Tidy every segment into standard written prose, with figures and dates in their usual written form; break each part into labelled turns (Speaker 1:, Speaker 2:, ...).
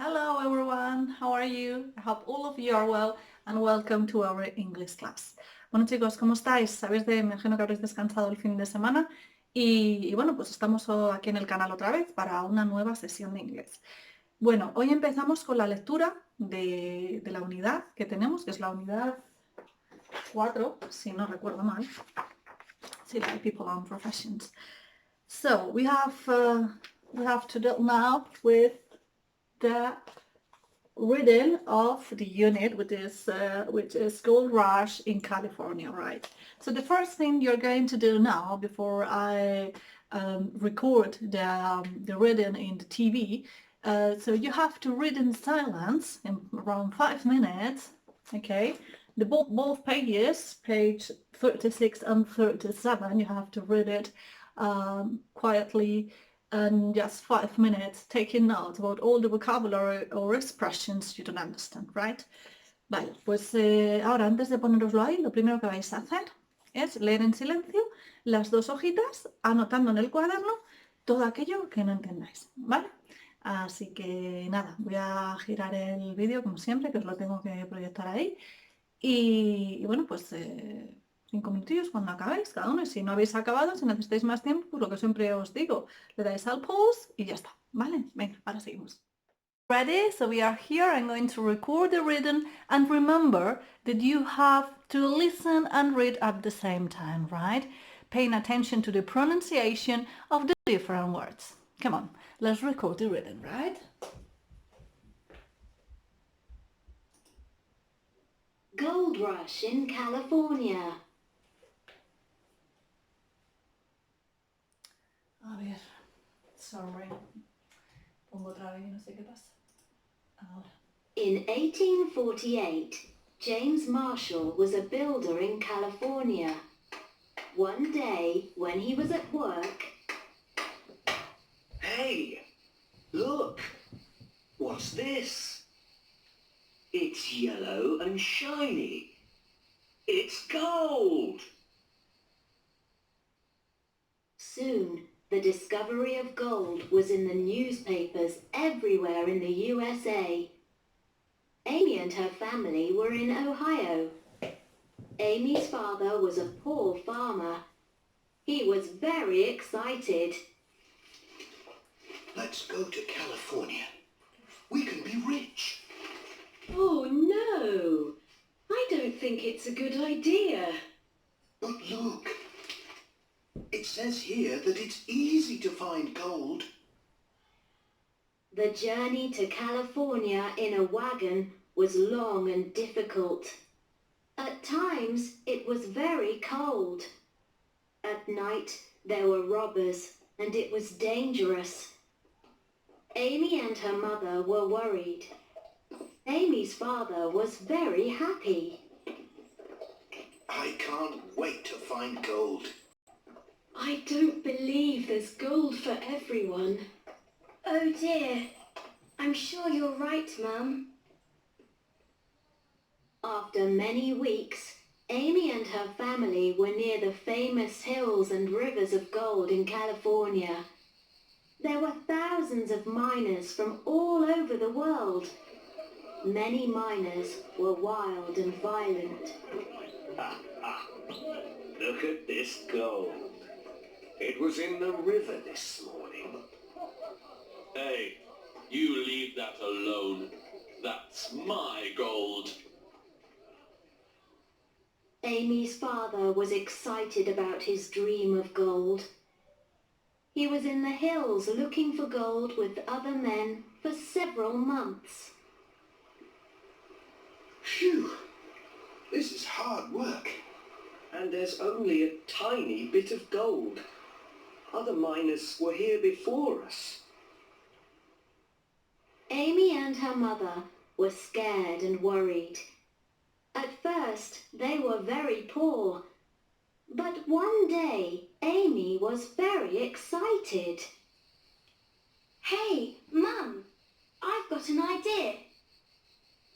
Speaker 1: Hello everyone, how are you? I hope all of you are well and welcome to our English class. Bueno chicos, ¿cómo estáis? Me imagino que habréis descansado el fin de semana y bueno, pues estamos aquí en el canal otra vez para una nueva sesión de inglés. Bueno, hoy empezamos con la lectura de la unidad que tenemos, que es la unidad 4, si no recuerdo mal. Sí, like people and professions. So we have to deal now with the reading of the unit, which is Gold Rush in California, right? So the first thing you're going to do now, before I record the reading in the TV, so you have to read in silence in around 5 minutes, okay? Both pages, page 36 and 37, you have to read it quietly and just 5 minutes taking notes about all the vocabulary or expressions you don't understand, right? Vale, pues ahora antes de poneroslo ahí, lo primero que vais a hacer es leer en silencio las dos hojitas, anotando en el cuaderno todo aquello que no entendáis, ¿vale? Así que nada, voy a girar el vídeo como siempre, que os lo tengo que proyectar ahí. Y bueno, pues 5 minutillos cuando acabéis cada uno. Y si no habéis acabado, si necesitáis más tiempo, pues lo que siempre os digo, le dais al pause y ya está, ¿vale? Venga, ahora seguimos. Ready? So we are here. I'm going to record the reading, and remember that you have to listen and read at the same time, right? Paying attention to the pronunciation of the different words. Come on, let's record the reading, right?
Speaker 2: Gold rush in California.
Speaker 1: A ver, sorry. Pongo otra vez y no sé qué pasa. Ahora.
Speaker 2: In 1848, James Marshall was a builder in California. One day, when he was at work...
Speaker 3: Hey, look! What's this? It's yellow and shiny. It's gold!
Speaker 2: Soon, the discovery of gold was in the newspapers everywhere in the USA. Amy and her family were in Ohio. Amy's father was a poor farmer. He was very excited.
Speaker 3: Let's go to California. We can be rich.
Speaker 2: Oh no! I don't think it's a good idea.
Speaker 3: But look, it says here that it's easy to find gold.
Speaker 2: The journey to California in a wagon was long and difficult. At times, it was very cold. At night, there were robbers, and it was dangerous. Amy and her mother were worried. Amy's father was very happy.
Speaker 3: I can't wait to find gold.
Speaker 2: I don't believe there's gold for everyone. Oh dear, I'm sure you're right, Mum. After many weeks, Amy and her family were near the famous hills and rivers of gold in California. There were thousands of miners from all over the world. Many miners were wild and violent.
Speaker 3: Look at this gold. It was in the river this morning.
Speaker 4: Hey, you leave that alone. That's my gold.
Speaker 2: Amy's father was excited about his dream of gold. He was in the hills looking for gold with other men for several months.
Speaker 3: Phew, this is hard work.
Speaker 5: And there's only a tiny bit of gold. Other miners were here before us.
Speaker 2: Amy and her mother were scared and worried. At first, they were very poor. But one day, Amy was very excited. Hey, Mum, I've got an idea.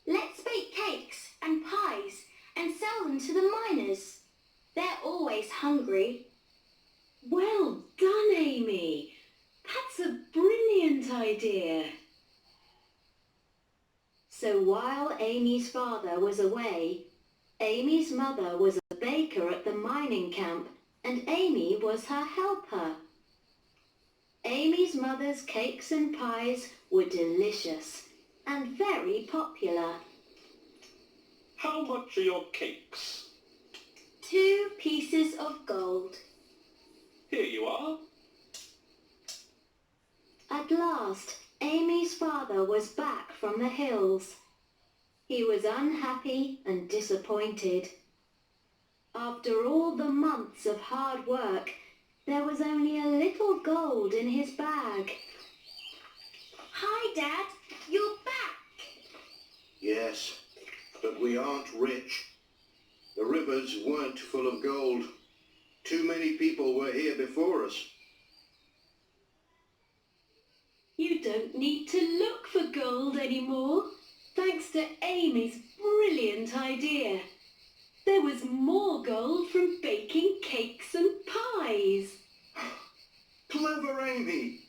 Speaker 2: Let's bake cakes and pies and sell them to the miners. They're always hungry. Well done, Amy. That's a brilliant idea. So while Amy's father was away, Amy's mother was a baker at the mining camp, and Amy was her helper. Amy's mother's cakes and pies were delicious and very popular.
Speaker 4: How much are your cakes?
Speaker 2: 2 pieces of gold.
Speaker 4: Here you are.
Speaker 2: At last, Amy's father was back from the hills. He was unhappy and disappointed. After all the months of hard work, there was only a little gold in his bag. Hi, Dad. You're back.
Speaker 3: Yes, but we aren't rich. The rivers weren't full of gold. Too many people were here before us.
Speaker 2: You don't need to look for gold anymore, thanks to Amy's brilliant idea. There was more gold from baking cakes and pies.
Speaker 3: Clever Amy!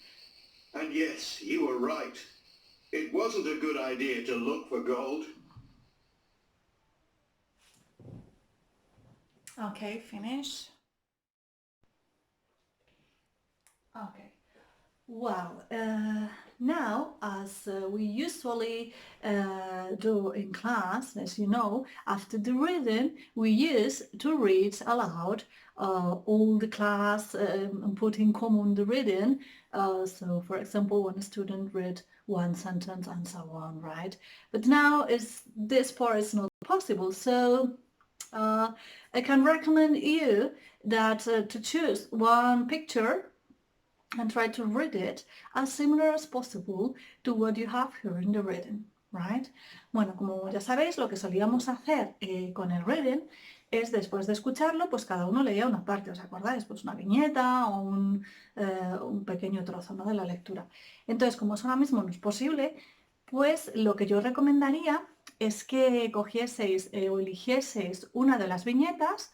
Speaker 3: And yes, you were right. It wasn't a good idea to look for gold.
Speaker 1: Okay, finish. Okay. Well, now, as we usually do in class, as you know, after the reading, we use to read aloud all the class and put in common the reading. So, for example, when a student read one sentence and so on, right? But now this part is not possible, so I can recommend you that to choose one picture and try to read it as similar as possible to what you have here in the reading, right? Bueno, como ya sabéis, lo que solíamos hacer con el reading es después de escucharlo, pues cada uno leía una parte, ¿os acordáis? Pues una viñeta o un pequeño trozo, ¿no?, de la lectura. Entonces, como eso ahora mismo no es posible, pues lo que yo recomendaría es que cogieseis o eligieseis una de las viñetas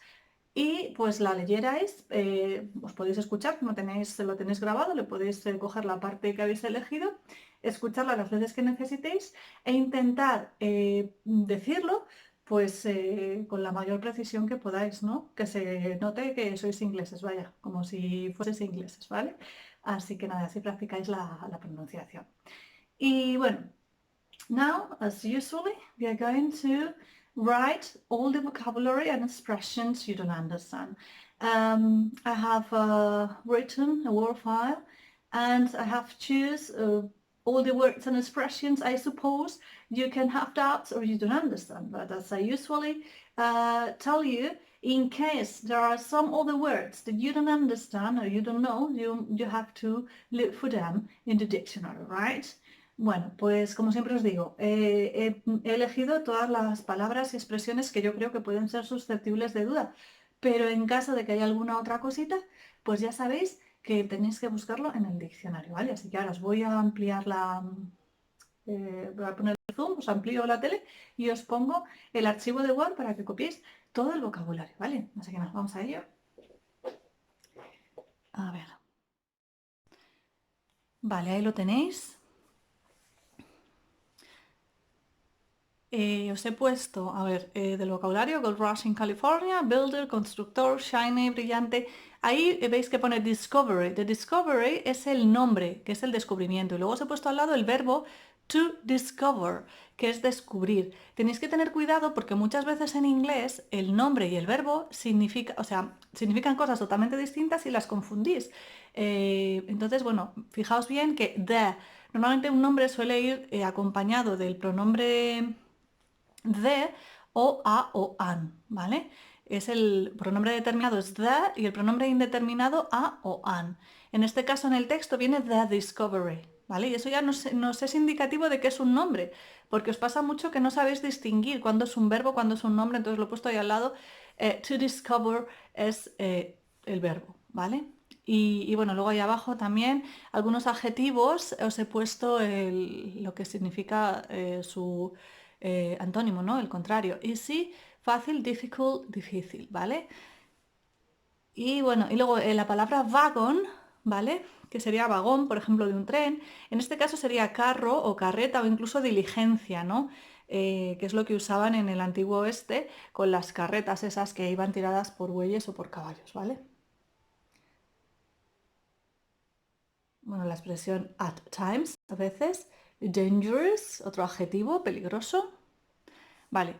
Speaker 1: y pues la leyerais, os podéis escuchar, como lo tenéis grabado, le podéis coger la parte que habéis elegido, escucharla las veces que necesitéis e intentar decirlo pues con la mayor precisión que podáis, ¿no? Que se note que sois ingleses, vaya, como si fueseis ingleses, ¿vale? Así que nada, así practicáis la pronunciación. Y bueno, now, as usually, we are going to write all the vocabulary and expressions you don't understand. I have written a word file and I have choose all the words and expressions. I suppose you can have doubts or you don't understand, but as I usually tell you, in case there are some other words that you don't understand or you don't know, you have to look for them in the dictionary, right? Bueno, pues como siempre os digo, he elegido todas las palabras y expresiones que yo creo que pueden ser susceptibles de duda, pero en caso de que haya alguna otra cosita, pues ya sabéis que tenéis que buscarlo en el diccionario, ¿vale? Así que ahora os voy a ampliar voy a poner el zoom, os amplío la tele y os pongo el archivo de Word para que copiéis todo el vocabulario, ¿vale? Así que nada, vamos a ello. A ver. Vale, ahí lo tenéis. Os he puesto, a ver, del vocabulario, Gold Rush in California, Builder, Constructor, Shiny, Brillante. Ahí veis que pone Discovery. The Discovery es el nombre, que es el descubrimiento. Y luego os he puesto al lado el verbo to discover, que es descubrir. Tenéis que tener cuidado porque muchas veces en inglés el nombre y el verbo significan cosas totalmente distintas y las confundís. Entonces, bueno, fijaos bien que the, normalmente un nombre suele ir acompañado del pronombre the o a o an, ¿vale? Es el pronombre determinado es the y el pronombre indeterminado a o an. En este caso en el texto viene the discovery, ¿vale? Y eso ya nos es indicativo de que es un nombre, porque os pasa mucho que no sabéis distinguir cuándo es un verbo, cuándo es un nombre, entonces lo he puesto ahí al lado. To discover es el verbo, ¿vale? Y bueno, luego ahí abajo también algunos adjetivos os he puesto lo que significa su antónimo, ¿no? El contrario. Easy, fácil, difficult, difícil, ¿vale? Y bueno, y luego la palabra wagon, ¿vale? Que sería vagón, por ejemplo, de un tren. En este caso sería carro o carreta o incluso diligencia, ¿no? Que es lo que usaban en el antiguo oeste con las carretas esas que iban tiradas por bueyes o por caballos, ¿vale? Bueno, la expresión at times, a veces. Dangerous, otro adjetivo, peligroso. Vale,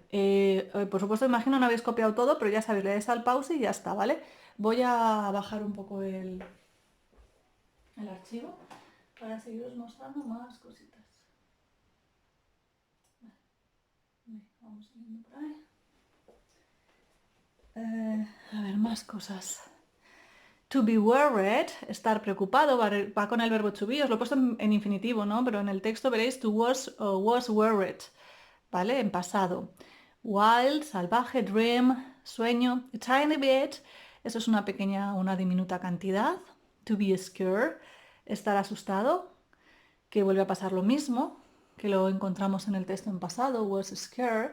Speaker 1: por supuesto, imagino no habéis copiado todo, pero ya sabéis, le dais al pause y ya está, ¿vale? Voy a bajar un poco el archivo para seguiros mostrando más cositas. Vale, vamos siguiendo por ahí. A ver, más cosas. To be worried, estar preocupado, va con el verbo to be. Os lo he puesto en infinitivo, ¿no? Pero en el texto veréis to was worried, ¿vale? En pasado. Wild, salvaje, dream, sueño. A tiny bit, eso es una pequeña, una diminuta cantidad. To be scared, estar asustado, que vuelve a pasar lo mismo, que lo encontramos en el texto en pasado, was scared.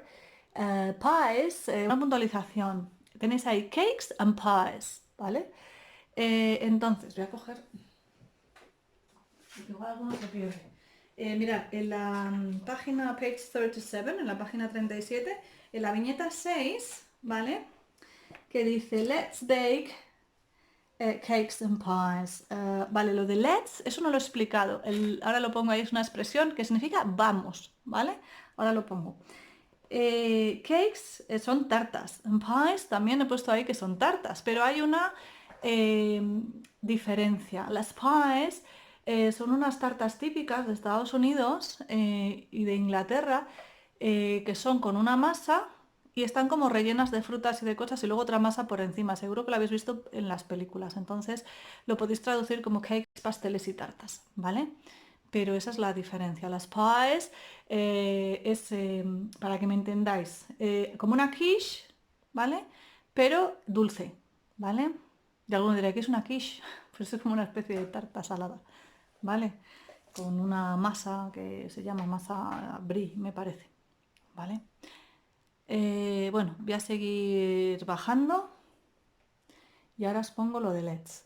Speaker 1: Pies, una puntualización. Tenéis ahí cakes and pies, ¿vale? Entonces, voy a coger, porque igual alguno se pierde. Mirad, en la página page 37, en la página 37, en la viñeta 6, ¿vale? Que dice, let's bake cakes and pies. Vale, lo de let's, eso no lo he explicado. Ahora lo pongo ahí, es una expresión que significa vamos, ¿vale? Ahora lo pongo. Cakes son tartas. And pies también he puesto ahí que son tartas, pero hay una diferencia. Las pies son unas tartas típicas de Estados Unidos y de Inglaterra que son con una masa y están como rellenas de frutas y de cosas y luego otra masa por encima. Seguro que lo habéis visto en las películas. Entonces lo podéis traducir como cakes, pasteles y tartas, ¿vale? Pero esa es la diferencia. Las pies es, para que me entendáis, como una quiche, ¿vale? Pero dulce, ¿vale? Y alguno dirá que es una quiche, pues es como una especie de tarta salada, ¿vale? Con una masa que se llama masa brie, me parece, ¿vale? Bueno, voy a seguir bajando y ahora os pongo lo de let's.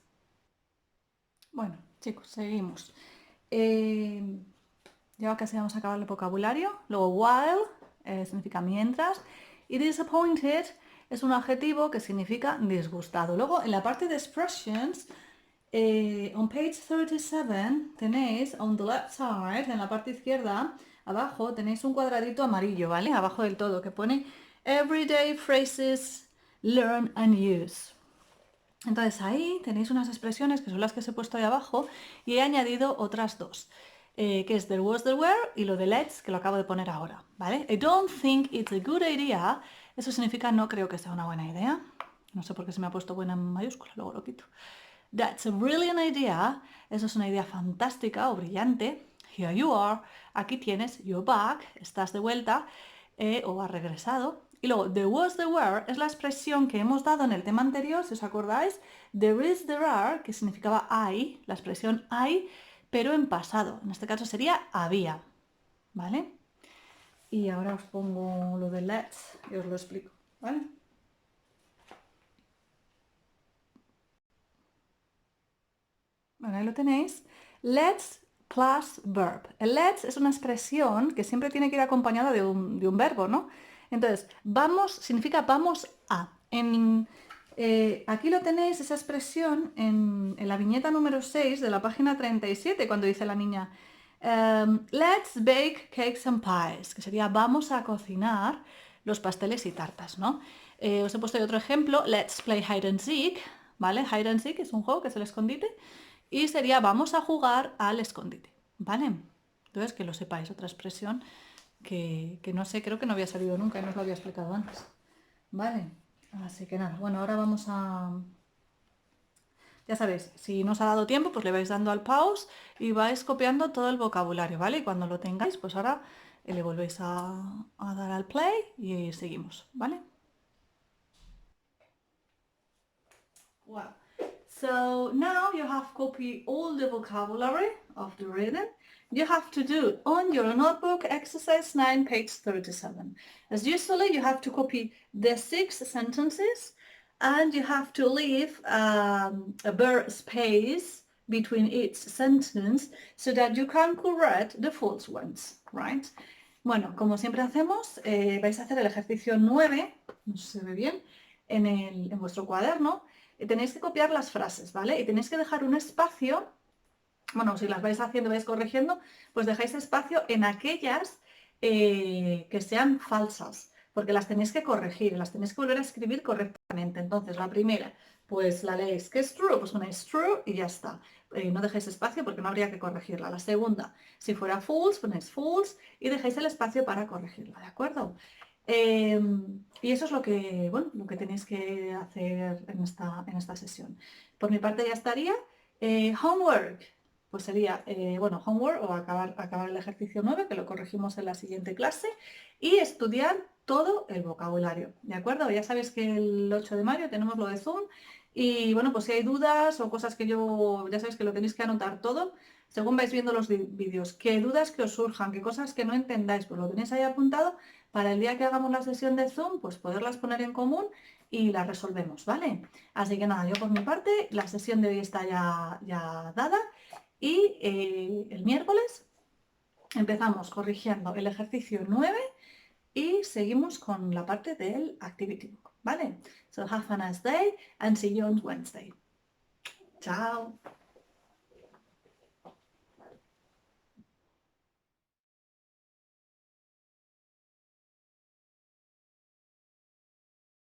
Speaker 1: Bueno, chicos, seguimos. Ya casi vamos a acabar el vocabulario. Luego while significa mientras. Y disappointed es un adjetivo que significa disgustado. Luego en la parte de expressions, on page 37 tenéis, on the left side, en la parte izquierda, abajo tenéis un cuadradito amarillo, ¿vale? Abajo del todo, que pone everyday phrases learn and use. Entonces ahí tenéis unas expresiones que son las que os he puesto ahí abajo y he añadido otras dos, que es there was, there were y lo de let's, que lo acabo de poner ahora, ¿vale? I don't think it's a good idea, eso significa no creo que sea una buena idea. No sé por qué se me ha puesto buena en mayúscula, luego lo quito. That's a brilliant idea, eso es una idea fantástica o brillante. Here you are, aquí tienes, you're back, estás de vuelta o has regresado. Y luego, there was, there were, es la expresión que hemos dado en el tema anterior, si os acordáis. There is, there are, que significaba hay, la expresión hay, pero en pasado. En este caso sería había, ¿vale? Y ahora os pongo lo de let's y os lo explico, ¿vale? Bueno, ahí lo tenéis. Let's plus verb. El let's es una expresión que siempre tiene que ir acompañada de un verbo, ¿no? Entonces, vamos significa vamos a. Aquí lo tenéis, esa expresión, en la viñeta número 6 de la página 37, cuando dice la niña, let's bake cakes and pies, que sería vamos a cocinar los pasteles y tartas, ¿no? Os he puesto ahí otro ejemplo, let's play hide and seek, ¿vale? Hide and seek es un juego que es el escondite, y sería vamos a jugar al escondite, ¿vale? Entonces, que lo sepáis, otra expresión que no sé, creo que no había salido nunca y no os lo había explicado antes, ¿vale? Así que nada, bueno, ahora vamos a... Ya sabéis, si no os ha dado tiempo, pues le vais dando al pause y vais copiando todo el vocabulario, ¿vale? Y cuando lo tengáis, pues ahora le volvéis a dar al play y seguimos, ¿vale? Wow. So now you have copied all the vocabulary of the reading. You have to do on your notebook exercise 9, page 37. As usually, you have to copy the 6 sentences and you have to leave a bare space between each sentence so that you can correct the false ones, right? Bueno, como siempre hacemos, vais a hacer el ejercicio 9, no sé si se ve bien, en vuestro cuaderno. Tenéis que copiar las frases, ¿vale? Y tenéis que dejar un espacio, bueno, si las vais haciendo, vais corrigiendo, pues dejáis espacio en aquellas que sean falsas, porque las tenéis que corregir, las tenéis que volver a escribir correctamente. Entonces, la primera, pues la leéis que es true, pues ponéis true y ya está. No dejéis espacio porque no habría que corregirla. La segunda, si fuera false, ponéis false y dejáis el espacio para corregirla, ¿de acuerdo? Y eso es lo que, bueno, lo que tenéis que hacer en esta sesión. Por mi parte ya estaría. Homework, pues sería, bueno, homework o acabar el ejercicio 9, que lo corregimos en la siguiente clase, y estudiar todo el vocabulario, ¿de acuerdo? Ya sabéis que el 8 de mayo tenemos lo de Zoom y, bueno, pues si hay dudas o cosas que ya sabéis que lo tenéis que anotar todo, según vais viendo los vídeos, qué dudas que os surjan, qué cosas que no entendáis, pues lo tenéis ahí apuntado para el día que hagamos la sesión de Zoom, pues poderlas poner en común y las resolvemos, ¿vale? Así que nada, yo por mi parte, la sesión de hoy está ya dada y el miércoles empezamos corrigiendo el ejercicio 9 y seguimos con la parte del activity book, ¿vale? So have a nice day and see you on Wednesday. Chao.